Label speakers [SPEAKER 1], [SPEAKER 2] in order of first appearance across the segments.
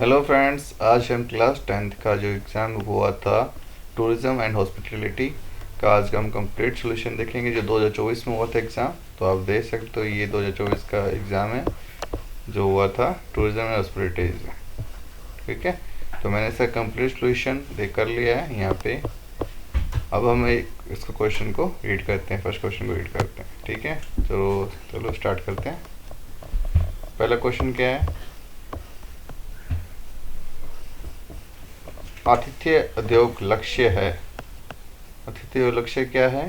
[SPEAKER 1] Hello friends, आज हम class 10th का जो एग्ज़ाम हुआ था टूरिज़्म एंड हॉस्पिटैलिटी का आज का हम कंप्लीट सॉल्यूशन देखेंगे जो 2024 में हुआ था एग्ज़ाम। तो आप देख सकते हो ये 2024 का एग्ज़ाम है जो हुआ था टूरिज़्म एंड हॉस्पिटैलिटी में। ठीक है, तो मैंने इसका कंप्लीट सॉल्यूशन देख कर लिया है यहाँ पे। अब हम इसको क्वेश्चन को रीड करते हैं, फर्स्ट क्वेश्चन को रीड करते हैं। ठीक है, तो चलो स्टार्ट करते हैं। पहला क्वेश्चन क्या है? आतिथ्य उद्योग लक्ष्य है। आतिथ्य लक्ष्य क्या है?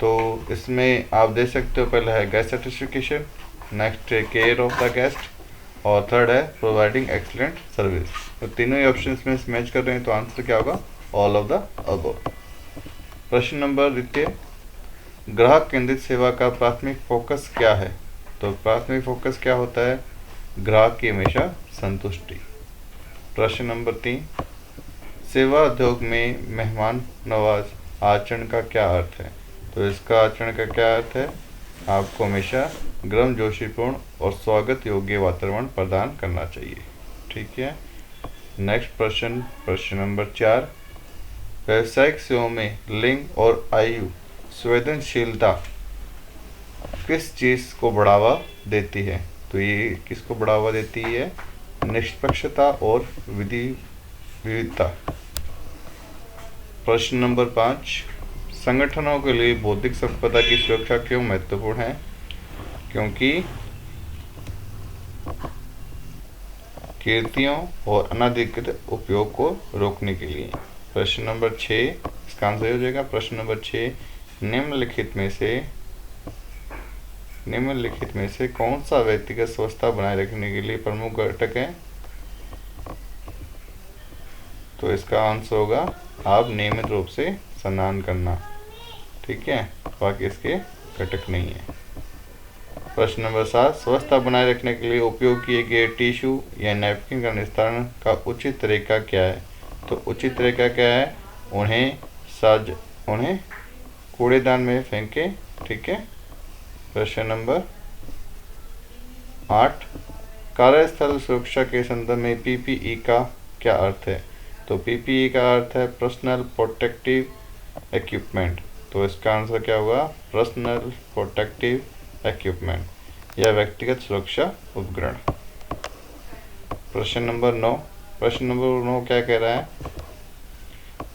[SPEAKER 1] तो इसमें आप देख सकते हो, पहला है गेस्ट सर्टिफिकेशन, नेक्स्ट है केयर ऑफ द गेस्ट और थर्ड है प्रोवाइडिंग एक्सलेंट सर्विस। तो तीनों ही ऑप्शन में मैच कर रहे हैं, तो आंसर क्या होगा? All of the above. प्रश्न नंबर द्वितीय, ग्राहक केंद्रित सेवा का प्राथमिक फोकस क्या है? तो प्राथमिक फोकस क्या होता है? ग्राहक की हमेशा संतुष्टि। प्रश्न नंबर 3, सेवा उद्योग में मेहमान नवाज आचरण का क्या अर्थ है? तो इसका आचरण का क्या अर्थ है? आपको हमेशा गर्मजोशीपूर्ण और स्वागत योग्य वातावरण प्रदान करना चाहिए। ठीक है, नेक्स्ट प्रश्न, प्रश्न नंबर 4, व्यावसायिक सेवाओं में लिंग और आयु संवेदनशीलता किस चीज़ को बढ़ावा देती है? तो ये किसको बढ़ावा देती है? निष्पक्षता और विविधता। प्रश्न नंबर 5, संगठनों के लिए बौद्धिक संपदा की सुरक्षा क्यों महत्वपूर्ण है? क्योंकि कीर्तियों और अनधिकृत उपयोग को रोकने के लिए। प्रश्न नंबर 6, इसका आंसर हो जाएगा प्रश्न नंबर 6, निम्नलिखित में से कौन सा व्यक्तिगत स्वच्छता बनाए रखने के लिए प्रमुख घटक है? तो इसका आंसर होगा आप नियमित रूप से स्नान करना। ठीक है, बाकी इसके घटक नहीं है। प्रश्न नंबर 7, स्वच्छता बनाए रखने के लिए उपयोग किए गए टिश्यू या नैपकिन का निस्तारण का उचित तरीका क्या है? तो उचित तरीका क्या है? उन्हें कूड़ेदान में फेंके। ठीक है। प्रश्न नंबर 8, कार्यस्थल सुरक्षा के संदर्भ में पीपीई का क्या अर्थ है? तो पीपीई का अर्थ है पर्सनल प्रोटेक्टिव इक्विपमेंट। तो इसका आंसर क्या होगा? पर्सनल प्रोटेक्टिव इक्विपमेंट या व्यक्तिगत सुरक्षा उपकरण। प्रश्न नंबर 9, प्रश्न नंबर 9 क्या कह रहा है?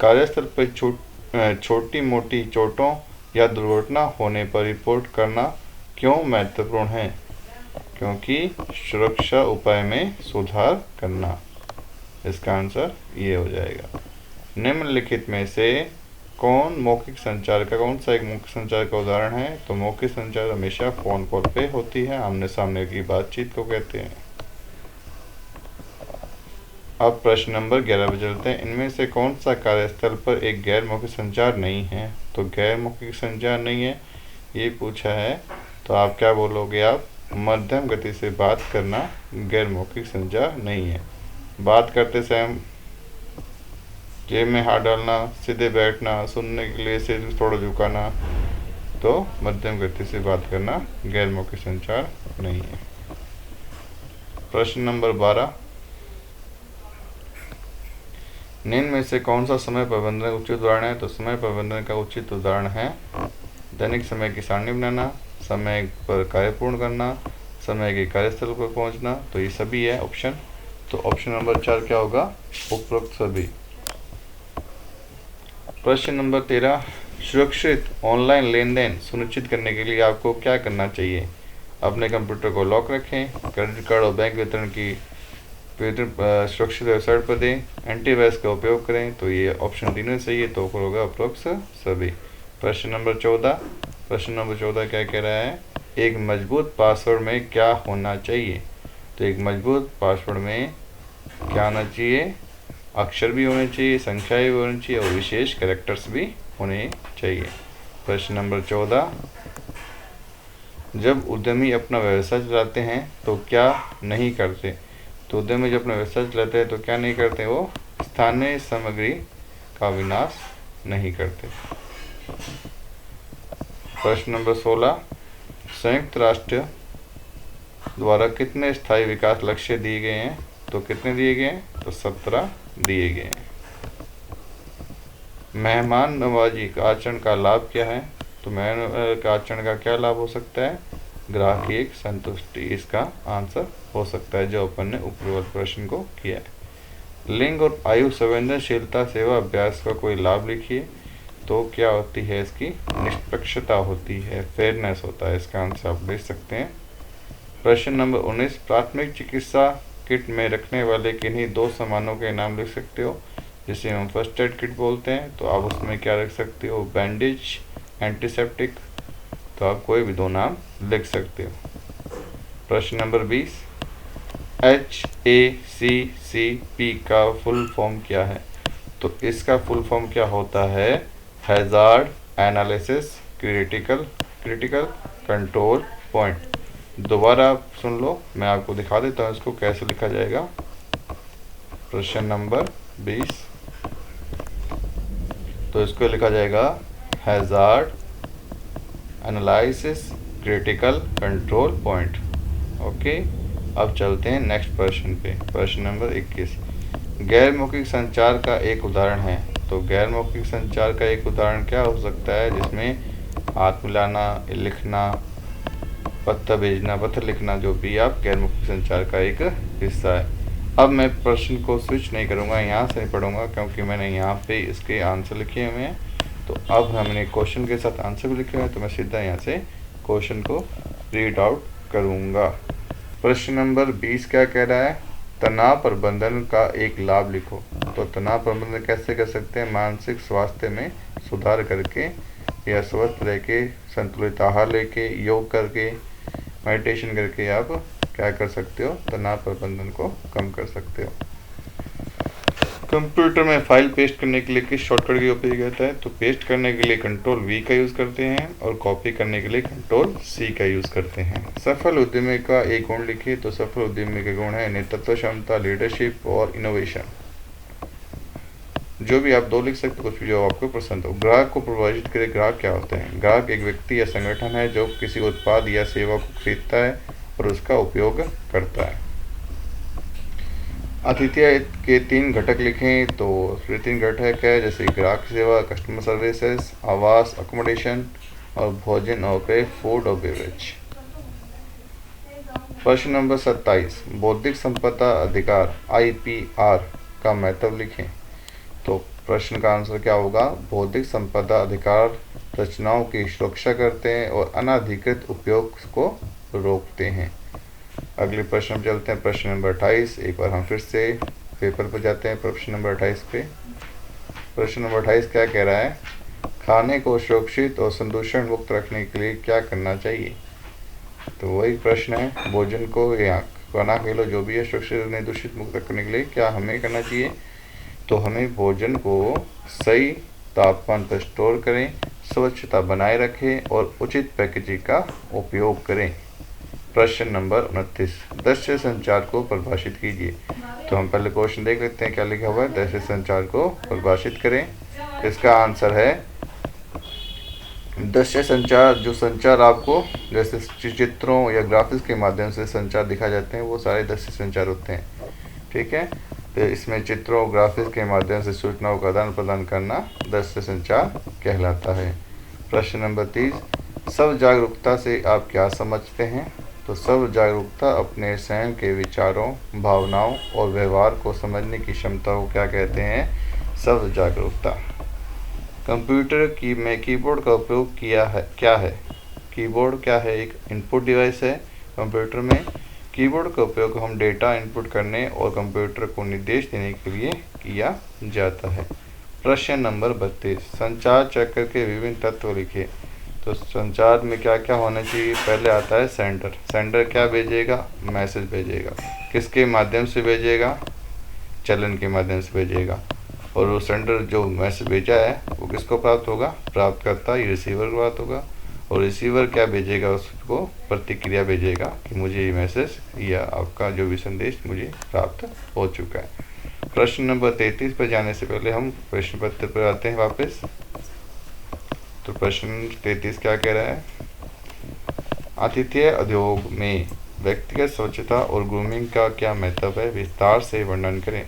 [SPEAKER 1] कार्यस्थल पर छोटी मोटी चोटों या दुर्घटना होने पर रिपोर्ट करना क्यों महत्वपूर्ण है? क्योंकि सुरक्षा उपाय में सुधार करना। इसका आंसर ये हो जाएगा। निम्नलिखित में से कौन सा एक मौखिक संचार का उदाहरण है? तो मौखिक संचार हमेशा फोन कॉल पे होती है, आमने सामने की बातचीत को कहते हैं। अब प्रश्न नंबर 11 पर चलते हैं। इनमें से कौन सा कार्यस्थल पर एक गैर मौखिक संचार नहीं है? तो गैर मौखिक संचार नहीं है ये पूछा है, तो आप क्या बोलोगे? आप मध्यम गति से बात करना गैर मौखिक संचार नहीं है। बात करते समय जेब में हाथ डालना, सीधे बैठना, सुनने के लिए सिर थोड़ा झुकाना, तो मध्यम गति से बात करना गैर मौखिक संचार नहीं है। प्रश्न नंबर 12, निम्न में से कौन सा समय प्रबंधन का उचित उदाहरण है? तो समय प्रबंधन का उचित उदाहरण है दैनिक समय की सारणी बनाना, समय पर कार्य पूर्ण करना, समय के कार्यस्थल पर पहुंचना। तो ये सभी है ऑप्शन। तो ऑप्शन नंबर 4 क्या होगा? उपरोक्त सभी। प्रश्न नंबर 13, सुरक्षित ऑनलाइन लेन देन सुनिश्चित करने के लिए आपको क्या करना चाहिए? अपने कंप्यूटर को लॉक रखें, क्रेडिट कार्ड और बैंक वितरण की सुरक्षित वेबसाइट पर दें, एंटीवायरस का उपयोग करें। तो ये ऑप्शन तीनों सही है, तो होगा उपरोक्त सभी। प्रश्न नंबर 14 क्या कह रहा है? एक मजबूत पासवर्ड में क्या होना चाहिए? तो एक मजबूत पासवर्ड में क्या होना चाहिए? अक्षर भी होने चाहिए, संख्याएं भी होनी चाहिए और विशेष कैरेक्टर्स भी होने चाहिए। प्रश्न नंबर 14, जब उद्यमी अपना व्यवसाय चलाते हैं तो क्या नहीं करते? तो उद्यमी जब अपना व्यवसाय चलाते हैं तो क्या नहीं करते? वो स्थानीय सामग्री का विनाश नहीं करते। प्रश्न नंबर 16, संयुक्त राष्ट्र द्वारा कितने स्थायी विकास लक्ष्य दिए गए हैं? तो कितने दिए गए हैं? तो 17 दिए गए हैं। मेहमान नवाजी का आचरण का लाभ क्या है? तो मेहमान का आचरण का क्या लाभ हो सकता है? ग्राहक की एक संतुष्टि इसका आंसर हो सकता है, जो अपन ने ऊपर प्रश्न को किया है। लिंग और आयु संवेदनशीलता सेवा अभ्यास का कोई लाभ लिखिए। तो क्या होती है इसकी? निष्पक्षता होती है, फेयरनेस होता है, इसका आंसर आप देख सकते हैं। प्रश्न नंबर 19, प्राथमिक चिकित्सा किट में रखने वाले किन्हीं 2 सामानों के नाम लिख सकते हो, जिसे हम फर्स्ट एड किट बोलते हैं। तो आप उसमें क्या रख सकते हो? Bandage, antiseptic. तो आप कोई भी 2 नाम लिख सकते हो। प्रश्न नंबर 20, HACCP का फुल फॉर्म क्या है? तो इसका फुल फॉर्म क्या होता है? Hazard analysis critical control point. दोबारा आप सुन लो, मैं आपको दिखा देता हूँ इसको कैसे लिखा जाएगा। प्रश्न नंबर 20, तो इसको लिखा जाएगा hazard analysis critical control point. Okay, अब चलते हैं नेक्स्ट प्रश्न पे। प्रश्न नंबर 21, गैर मौखिक संचार का एक उदाहरण है। तो गैर मौखिक संचार का एक उदाहरण क्या हो सकता है? जिसमें हाथ मिलाना, लिखना, पत्र भेजना, पत्र लिखना, जो भी आप गैर मौखिक संचार का एक हिस्सा है। अब मैं प्रश्न को स्विच नहीं करूँगा, यहाँ से नहीं पढ़ूँगा, क्योंकि मैंने यहाँ पे इसके आंसर लिखे हुए हैं। तो अब हमने क्वेश्चन के साथ आंसर भी लिखे हुए हैं, तो मैं सीधा यहाँ से क्वेश्चन को रीड आउट करूँगा। प्रश्न नंबर 20 क्या कह रहा है? तनाव प्रबंधन का एक लाभ लिखो। तो तनाव प्रबंधन कैसे कर सकते हैं? मानसिक स्वास्थ्य में सुधार करके, या स्वस्थ रह के, संतुलित आहार लेके, योग करके, मेडिटेशन करके आप क्या कर सकते हो? तनाव प्रबंधन को कम कर सकते हो। कंप्यूटर में फाइल पेस्ट करने के लिए किस शॉर्टकट का उपयोग होता है? तो पेस्ट करने के लिए कंट्रोल V का यूज़ करते हैं, और कॉपी करने के लिए कंट्रोल C का यूज़ करते हैं। सफल उद्यमी का एक गुण लिखिए। तो सफल उद्यमी के गुण है नेतृत्व क्षमता, लीडरशिप और इनोवेशन। जो भी आप 2 लिख सकते हो, कुछ भी जो आपको पसंद हो। ग्राहक को प्रभावित करे। ग्राहक क्या होते हैं? ग्राहक एक व्यक्ति या संगठन है जो किसी उत्पाद या सेवा को खरीदता है और उसका उपयोग करता है। आतिथ्य के 3 घटक लिखें। तो 3 घटक है, जैसे ग्राहक सेवा, कस्टमर सर्विसेज, आवास अकोमोडेशन, और भोजन और पेय, फूड और बेवरेज। प्रश्न नंबर 27, बौद्धिक संपदा अधिकार IPR का महत्व लिखें। तो प्रश्न का आंसर क्या होगा? बौद्धिक संपदा अधिकार रचनाओं की सुरक्षा करते हैं और अनाधिकृत उपयोग को रोकते हैं। अगले प्रश्न में चलते हैं। प्रश्न नंबर 28, एक बार हम फिर से पेपर पर जाते हैं। प्रश्न नंबर 28 पे। प्रश्न नंबर 28 क्या कह रहा है? खाने को सुरक्षित और संदूषण मुक्त रखने के लिए क्या करना चाहिए? तो वही प्रश्न है, भोजन को या खाना खिलो जो भी है सुरक्षित और दूषित मुक्त रखने के लिए क्या हमें करना चाहिए? तो हमें भोजन को सही तापमान पर स्टोर करें, स्वच्छता बनाए रखें और उचित पैकेजिंग का उपयोग करें। प्रश्न नंबर 29, दृश्य संचार को परिभाषित कीजिए। तो हम पहले क्वेश्चन देख लेते हैं क्या लिखा हुआ है। दृश्य संचार को परिभाषित करें। इसका आंसर है दृश्य संचार, जो संचार आपको जैसे चित्रों या ग्राफिक्स के माध्यम से संचार दिखाए जाते हैं, वो सारे दृश्य संचार होते हैं। ठीक है, तो इसमें चित्रों ग्राफिक्स के माध्यम से सूचनाओं का आदान प्रदान करना दृश्य संचार कहलाता है। प्रश्न नंबर 30, स्व जागरूकता से आप क्या समझते हैं? तो स्व जागरूकता अपने स्वयं के विचारों, भावनाओं और व्यवहार को समझने की क्षमता को क्या कहते हैं? स्व जागरूकता। कंप्यूटर की में कीबोर्ड का उपयोग किया है क्या है? कीबोर्ड क्या है? एक इनपुट डिवाइस है। कंप्यूटर में कीबोर्ड का उपयोग हम डेटा इनपुट करने और कंप्यूटर को निर्देश देने के लिए किया जाता है। प्रश्न नंबर 32, संचार चक्र के विभिन्न तत्व लिखिए। तो संचार में क्या क्या होना चाहिए? पहले आता है सेंडर। सेंडर क्या भेजेगा? मैसेज भेजेगा। किसके माध्यम से भेजेगा? चलन के माध्यम से भेजेगा। और वो सेंडर जो मैसेज भेजा है वो किसको प्राप्त होगा? प्राप्तकर्ता या रिसीवर को प्राप्त होगा। और रिसीवर क्या भेजेगा? उसको प्रतिक्रिया भेजेगा कि मुझे ये मैसेज या आपका जो भी संदेश मुझे प्राप्त हो चुका है। प्रश्न नंबर 33 पर जाने से पहले हम प्रश्न पत्र पर आते हैं वापस। तो प्रश्न 33 क्या कह रहा है? आतिथ्य उद्योग में व्यक्तिगत स्वच्छता और ग्रूमिंग का क्या महत्व है, विस्तार से वर्णन करें।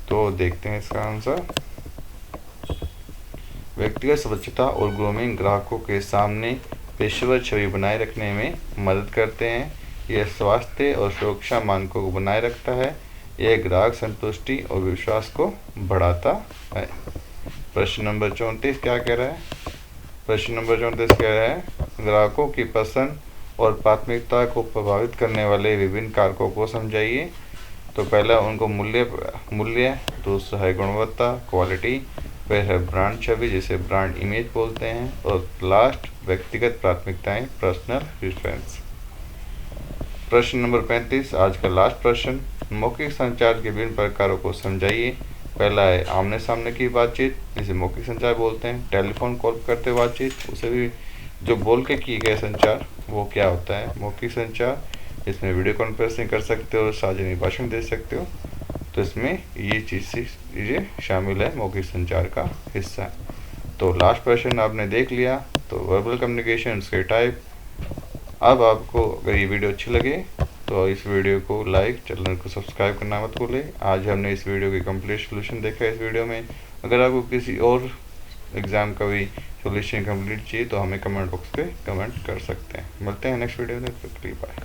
[SPEAKER 1] तो देखते हैं इसका आंसर। व्यक्तिगत स्वच्छता और ग्रूमिंग ग्राहकों के सामने पेशेवर छवि बनाए रखने में मदद करते हैं। यह स्वास्थ्य और सुरक्षा मानकों को बनाए रखता है। यह ग्राहक संतुष्टि और विश्वास को बढ़ाता है। प्रश्न नंबर 34 क्या कह रहा है? प्रश्न नंबर 34 कह रहा है ग्राहकों की पसंद और प्राथमिकता को प्रभावित करने वाले विभिन्न कारकों को समझाइए। तो पहला उनको मूल्य, दूसरा है गुणवत्ता, क्वालिटी, फिर है ब्रांड छवि जिसे ब्रांड इमेज बोलते हैं, और लास्ट व्यक्तिगत प्राथमिकताएं, पर्सनल प्रेफरेंस। प्रश्न नंबर 35 आज का लास्ट प्रश्न, मौखिक संचार के विभिन्न प्रकारों को समझाइए। पहला है आमने सामने की बातचीत जिसे मौखिक संचार बोलते हैं, टेलीफोन कॉल करते बातचीत उसे भी जो बोल के की गए संचार वो क्या होता है, मौखिक संचार। इसमें वीडियो कॉन्फ्रेंसिंग कर सकते हो, सार्वजनिक भाषण दे सकते हो, तो इसमें ये चीज़ें शामिल है, मौखिक संचार का हिस्सा। तो लास्ट प्रश्न आपने देख लिया। तो वर्बल कम्युनिकेशन के टाइप। अब आपको अगर ये वीडियो अच्छी लगे तो इस वीडियो को लाइक, चैनल को सब्सक्राइब करना मत भूलें। आज हमने इस वीडियो की कंप्लीट सोल्यूशन देखा है इस वीडियो में। अगर आपको किसी और एग्ज़ाम का भी सोल्यूशन कंप्लीट चाहिए तो हमें कमेंट बॉक्स पे कमेंट कर सकते हैं। मिलते हैं नेक्स्ट वीडियो में, बाय।